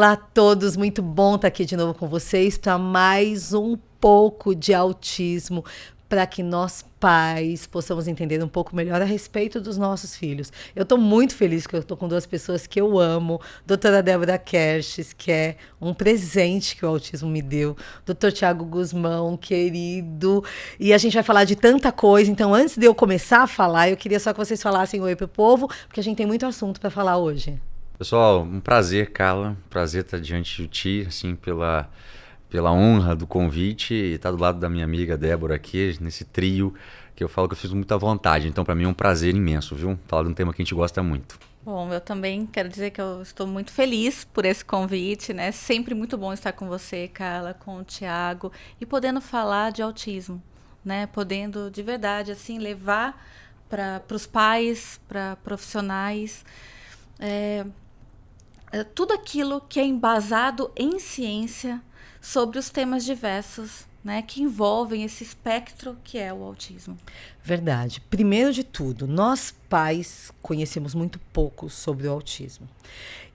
Olá a todos, muito bom estar aqui de novo com vocês para mais um pouco de autismo, para que nós pais possamos entender um pouco melhor a respeito dos nossos filhos. Eu estou muito feliz que eu estou com duas pessoas que eu amo, doutora Débora Kerches, que é um presente que o autismo me deu, doutor Tiago Guzmão, querido, e a gente vai falar de tanta coisa, então antes de eu começar a falar, eu queria só que vocês falassem oi pro povo, porque a gente tem muito assunto para falar hoje. Pessoal, um prazer, Carla, prazer estar diante de ti, assim, pela honra do convite e estar do lado da minha amiga Débora aqui, nesse trio, que eu falo que eu fiz muita vontade. Então, para mim é um prazer imenso, viu? Falar de um tema que a gente gosta muito. Bom, eu também quero dizer que eu estou muito feliz por esse convite, né? Sempre muito bom estar com você, Carla, com o Tiago, e podendo falar de autismo, né? Podendo, de verdade, assim, levar para os pais, para profissionais, tudo aquilo que é embasado em ciência sobre os temas diversos, né, que envolvem esse espectro que é o autismo. Verdade. Primeiro de tudo, nós pais conhecemos muito pouco sobre o autismo.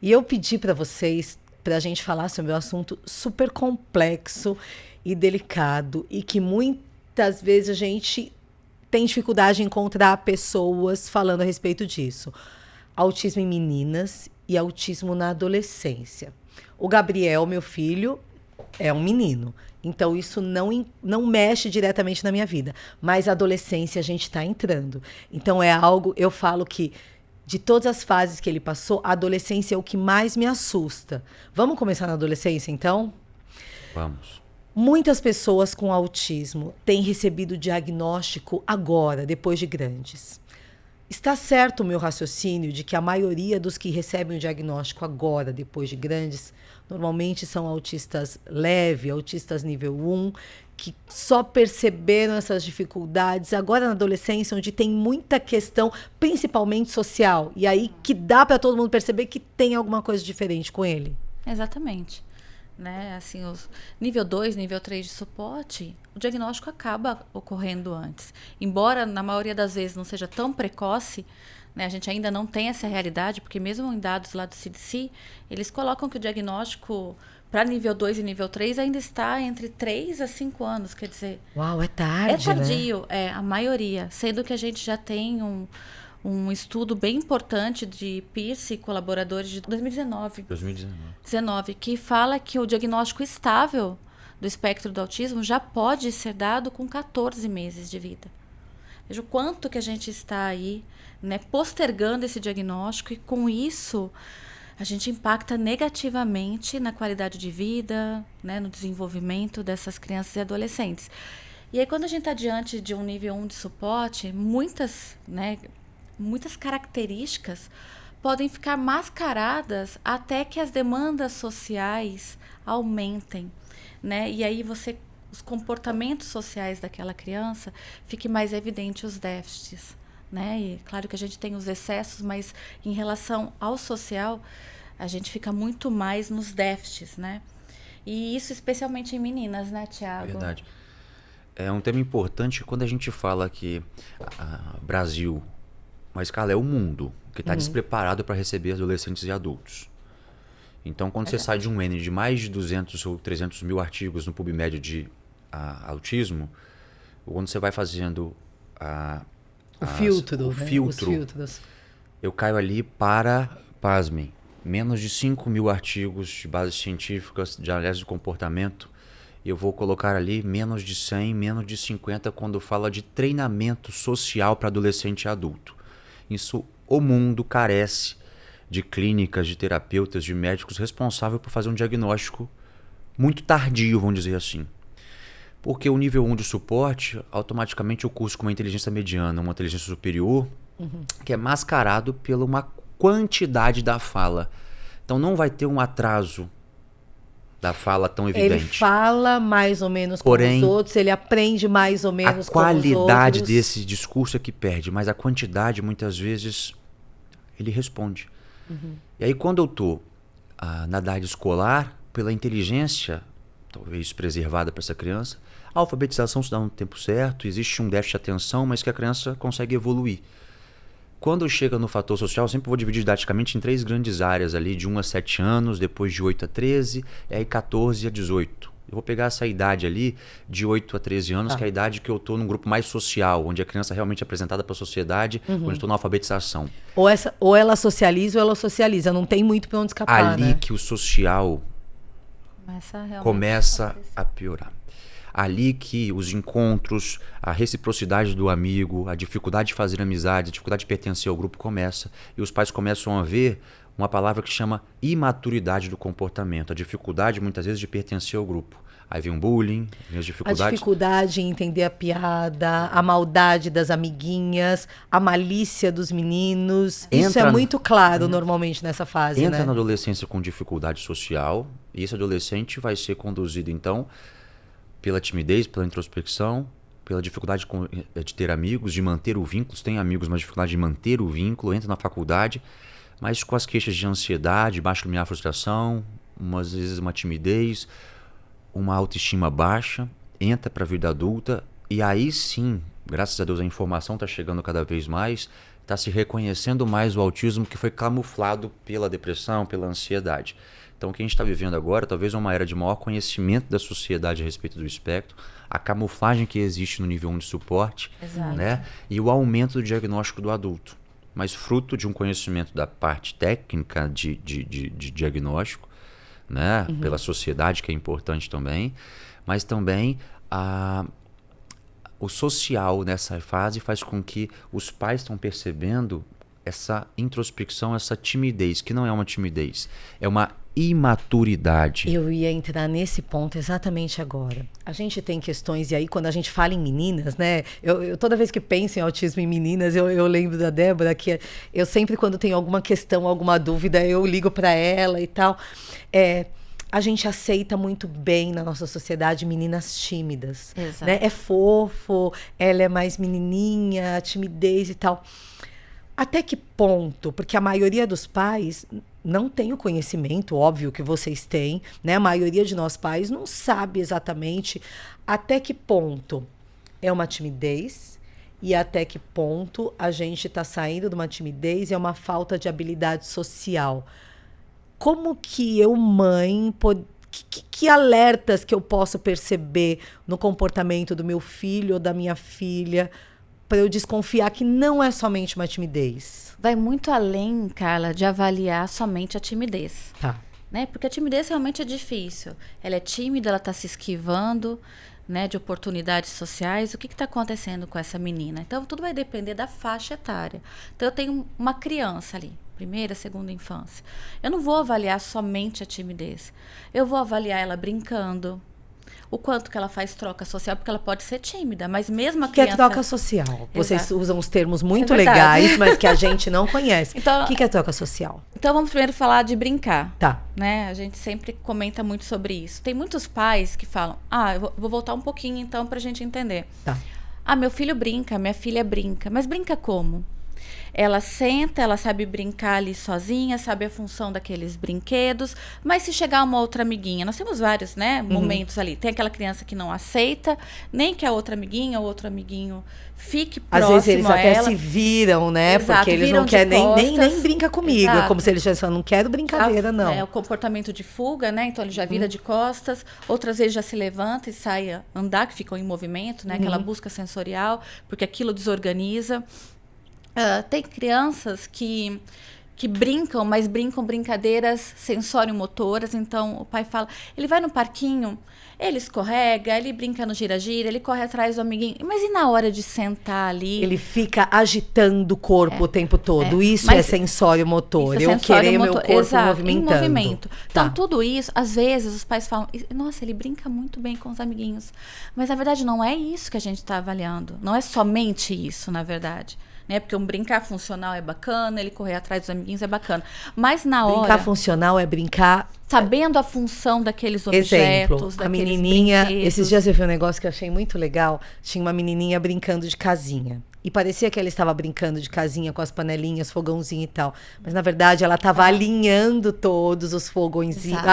E eu pedi para vocês, para a gente falar sobre um assunto super complexo e delicado e que muitas vezes a gente tem dificuldade em encontrar pessoas falando a respeito disso. Autismo em meninas e autismo na adolescência. O Gabriel, meu filho, é um menino. Então, isso não mexe diretamente na minha vida. Mas a adolescência a gente está entrando. Então, é algo, eu falo que de todas as fases que ele passou, a adolescência é o que mais me assusta. Vamos começar na adolescência, então? Vamos. Muitas pessoas com autismo têm recebido diagnóstico agora, depois de grandes. Está certo o meu raciocínio de que a maioria dos que recebem o diagnóstico agora, depois de grandes, normalmente são autistas leve, autistas nível 1, que só perceberam essas dificuldades agora na adolescência, onde tem muita questão, principalmente social, e aí que dá para todo mundo perceber que tem alguma coisa diferente com ele. Exatamente. Né? Assim, os nível 2, nível 3 de suporte, o diagnóstico acaba ocorrendo antes. Embora, na maioria das vezes, não seja tão precoce, né? A gente ainda não tem essa realidade, porque mesmo em dados lá do CDC, eles colocam que o diagnóstico para nível 2 e nível 3 ainda está entre 3 a 5 anos, quer dizer... Uau, é tarde, é tardio, né? A maioria. Sendo que a gente já tem um estudo bem importante de Pierce e colaboradores de 2019, que fala que o diagnóstico estável do espectro do autismo já pode ser dado com 14 meses de vida. Veja o quanto que a gente está aí, né, postergando esse diagnóstico, e com isso a gente impacta negativamente na qualidade de vida, né, no desenvolvimento dessas crianças e adolescentes. E aí, quando a gente está diante de um nível 1 de suporte, muitas características podem ficar mascaradas até que as demandas sociais aumentem, né? E aí os comportamentos sociais daquela criança, fique mais evidente os déficits, né? E claro que a gente tem os excessos, mas em relação ao social, a gente fica muito mais nos déficits, né? E isso especialmente em meninas, né, Tiago? Verdade. É um tema importante quando a gente fala que Brasil, mas, Carla, é o mundo que está despreparado para receber adolescentes e adultos. Então, quando você sai de um N de mais de 200 ou 300 mil artigos no PubMed de autismo, quando você vai fazendo o filtro, os filtros, eu caio ali para, pasmem, menos de 5 mil artigos de bases científicas de análise de comportamento. Eu vou colocar ali menos de 100, menos de 50 quando fala de treinamento social para adolescente e adulto. Isso, o mundo carece de clínicas, de terapeutas, de médicos responsáveis por fazer um diagnóstico muito tardio, vamos dizer assim. Porque o nível 1 de suporte, automaticamente o curso com uma inteligência mediana, uma inteligência superior, que é mascarado pela uma quantidade da fala. Então não vai ter um atraso da fala tão evidente. Ele fala mais ou menos como os outros, ele aprende mais ou menos como os outros. A qualidade desse discurso é que perde, mas a quantidade, muitas vezes, ele responde. E aí, quando eu estou na idade escolar, pela inteligência, talvez preservada para essa criança, a alfabetização se dá no tempo certo, existe um déficit de atenção, mas que a criança consegue evoluir. Quando chega no fator social, eu sempre vou dividir didaticamente em 3 grandes áreas ali, de 1 a 7 anos, depois de 8 a 13, e aí 14 a 18. Eu vou pegar essa idade ali, de 8 a 13 anos, que é a idade que eu estou num grupo mais social, onde a criança é realmente apresentada para a sociedade, onde estou na alfabetização. Ou ela socializa ou ela socializa, não tem muito para onde escapar, Ali que o social começa a piorar. Ali que os encontros, a reciprocidade do amigo, a dificuldade de fazer amizade, a dificuldade de pertencer ao grupo começa. E os pais começam a ver uma palavra que chama imaturidade do comportamento. A dificuldade, muitas vezes, de pertencer ao grupo. Aí vem um bullying, vem as dificuldades. A dificuldade em entender a piada, a maldade das amiguinhas, a malícia dos meninos. Isso é muito claro normalmente nessa fase, Entra né? na adolescência com dificuldade social, e esse adolescente vai ser conduzido, então, pela timidez, pela introspecção, pela dificuldade de ter amigos, de manter o vínculo. Tem amigos, mas dificuldade de manter o vínculo, entra na faculdade, mas com as queixas de ansiedade, baixo limiar frustração, às vezes uma timidez, uma autoestima baixa, entra para a vida adulta, e aí sim, graças a Deus a informação está chegando cada vez mais, está se reconhecendo mais o autismo que foi camuflado pela depressão, pela ansiedade. Então, o que a gente está vivendo agora, talvez uma era de maior conhecimento da sociedade a respeito do espectro, a camuflagem que existe no nível 1 de suporte, né? E o aumento do diagnóstico do adulto. Mas fruto de um conhecimento da parte técnica de diagnóstico, né? Pela sociedade, que é importante também, mas também o social nessa fase faz com que os pais estão percebendo essa introspecção, essa timidez, que não é uma timidez, é uma imaturidade. Eu ia entrar nesse ponto exatamente agora. A gente tem questões, e aí quando a gente fala em meninas, né? Eu toda vez que penso em autismo em meninas, eu lembro da Débora, que eu sempre, quando tenho alguma questão, alguma dúvida, eu ligo para ela e tal. A gente aceita muito bem na nossa sociedade meninas tímidas. Exato. Né? É fofo, ela é mais menininha, timidez e tal. Até que ponto? Porque a maioria dos pais não tem o conhecimento, óbvio que vocês têm, né? A maioria de nós pais não sabe exatamente até que ponto é uma timidez e até que ponto a gente está saindo de uma timidez e é uma falta de habilidade social. Como que eu, mãe, que alertas que eu posso perceber no comportamento do meu filho ou da minha filha para eu desconfiar que não é somente uma timidez? Vai muito além, Carla, de avaliar somente a timidez. Tá. Né? Porque a timidez realmente é difícil. Ela é tímida, ela está se esquivando, né, de oportunidades sociais. O que está acontecendo com essa menina? Então, tudo vai depender da faixa etária. Então, eu tenho uma criança ali, primeira, segunda infância. Eu não vou avaliar somente a timidez. Eu vou avaliar ela brincando, o quanto que ela faz troca social, porque ela pode ser tímida, mas mesmo a criança... O que é troca social? Vocês Exato. usam os termos muito legais, mas que a gente não conhece. Então, o que é troca social? Então, vamos primeiro falar de brincar. Tá. Né? A gente sempre comenta muito sobre isso. Tem muitos pais que falam, eu vou voltar um pouquinho então pra gente entender. Tá. Meu filho brinca, minha filha brinca. Mas brinca como? Ela senta, ela sabe brincar ali sozinha, sabe a função daqueles brinquedos, mas se chegar uma outra amiguinha, nós temos vários, né, momentos ali. Tem aquela criança que não aceita, nem que a outra amiguinha ou outro amiguinho fique próximo a ela. Às vezes eles até se viram, né, Exato, porque eles não querem nem brinca comigo. Exato. É como se eles estivessem falando, não quero brincadeira, não. É o comportamento de fuga, né, então ele já vira de costas, outras vezes já se levanta e sai a andar, que ficam em movimento, né, aquela busca sensorial, porque aquilo desorganiza. Tem crianças que brincam, mas brincam brincadeiras sensório-motoras. Então, o pai fala, ele vai no parquinho, ele escorrega, ele brinca no gira-gira, ele corre atrás do amiguinho. Mas e na hora de sentar ali? Ele fica agitando o corpo o tempo todo. Isso é sensório-motor. Eu querer meu corpo movimentando. Em movimento. Então, Tá. tudo isso, às vezes, os pais falam, nossa, ele brinca muito bem com os amiguinhos. Mas, na verdade, não é isso que a gente está avaliando. Não é somente isso, na verdade. Né? Porque um brincar funcional é bacana, ele correr atrás dos amiguinhos é bacana. Mas na hora... Brincar funcional é brincar... Sabendo a função daqueles objetos, Exemplo, a daqueles menininha... brinquedos. Esses dias eu vi um negócio que eu achei muito legal. Tinha uma menininha brincando de casinha. E parecia que ela estava brincando de casinha com as panelinhas, fogãozinho e tal. Mas, na verdade, ela estava alinhando todos os fogõezinhos,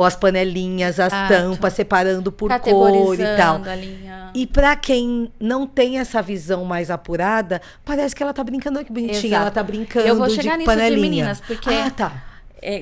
as panelinhas, as tampas, separando por cor e tal. Alinhando. E para quem não tem essa visão mais apurada, parece que ela tá brincando, olha que bonitinha, Exato. ela tá brincando Eu vou chegar de nisso panelinha. de meninas, porque... Tá.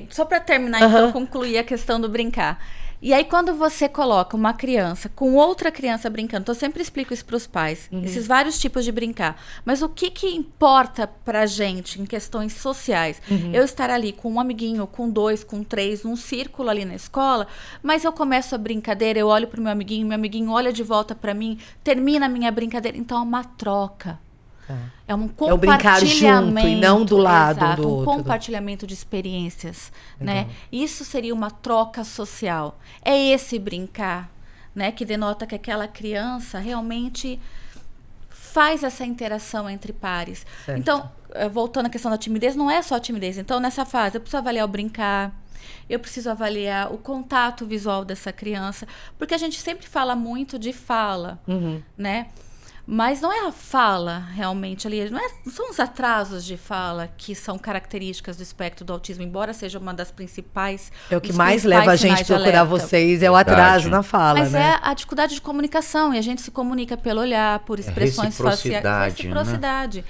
Só para terminar, então, concluir a questão do brincar. E aí, quando você coloca uma criança com outra criança brincando, então eu sempre explico isso para os pais, esses vários tipos de brincar. Mas o que importa pra gente em questões sociais? Eu estar ali com um amiguinho, com 2, com 3, num círculo ali na escola, mas eu começo a brincadeira, eu olho pro meu amiguinho olha de volta para mim, termina a minha brincadeira. Então, é uma troca. É um compartilhamento. É o brincar junto e não do lado exato, do um outro. compartilhamento de experiências, né? Isso seria uma troca social. É esse brincar, né? Que denota que aquela criança realmente faz essa interação entre pares. Certo. Então, voltando à questão da timidez, não é só timidez. Então, nessa fase, eu preciso avaliar o brincar, eu preciso avaliar o contato visual dessa criança, porque a gente sempre fala muito de fala, né? Mas não é a fala realmente ali, não são os atrasos de fala que são características do espectro do autismo, embora seja uma das principais. É o que mais leva a gente a procurar vocês, é o atraso na fala, mas né? é a dificuldade de comunicação, e a gente se comunica pelo olhar, por expressões faciais. Reciprocidade. Né?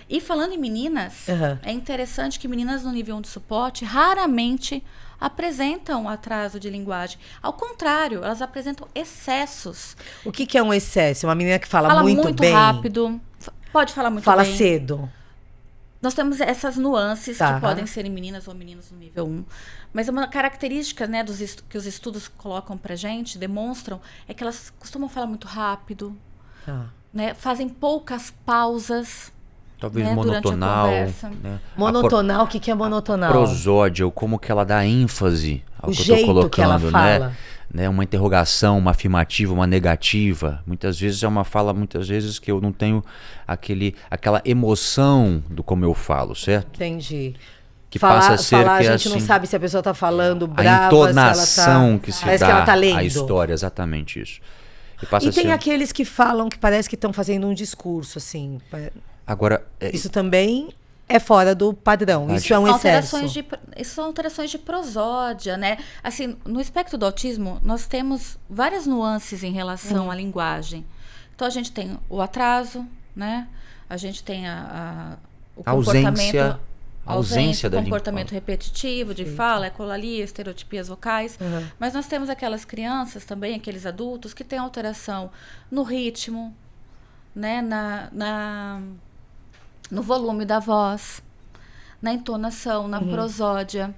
E falando em meninas, é interessante que meninas no nível 1 de suporte raramente apresentam atraso de linguagem. Ao contrário, elas apresentam excessos. O que é um excesso? Uma menina que fala muito bem? Rápido, pode falar muito fala bem. Cedo. Nós temos essas nuances que podem ser em meninas ou meninos no nível 1. Mas uma característica, né, que os estudos colocam pra gente, demonstram, é que elas costumam falar muito rápido, né, fazem poucas pausas. Talvez monotonal. Né? Monotonal, o que é monotonal? A prosódia, ou como que ela dá ênfase ao que eu tô colocando, que ela fala. Né? Uma interrogação, uma afirmativa, uma negativa. Muitas vezes é uma fala, que eu não tenho aquela emoção do como eu falo, certo? Entendi. Que passa a ser falar, que a gente assim, não sabe se a pessoa tá falando brava, a entonação se ela que se parece dá que ela tá lendo. a história, exatamente isso. E tem aqueles que falam que parece que estão fazendo um discurso, assim. Agora, isso também é fora do padrão. Isso é um excesso. Isso são alterações de prosódia, né? Assim, no espectro do autismo, nós temos várias nuances em relação à linguagem. Então, a gente tem o atraso, né? A gente tem o comportamento... ausência da comportamento repetitivo de fala, ecolalia, estereotipias vocais. Mas nós temos aquelas crianças também, aqueles adultos, que têm alteração no ritmo, né? no volume da voz, na entonação, na prosódia.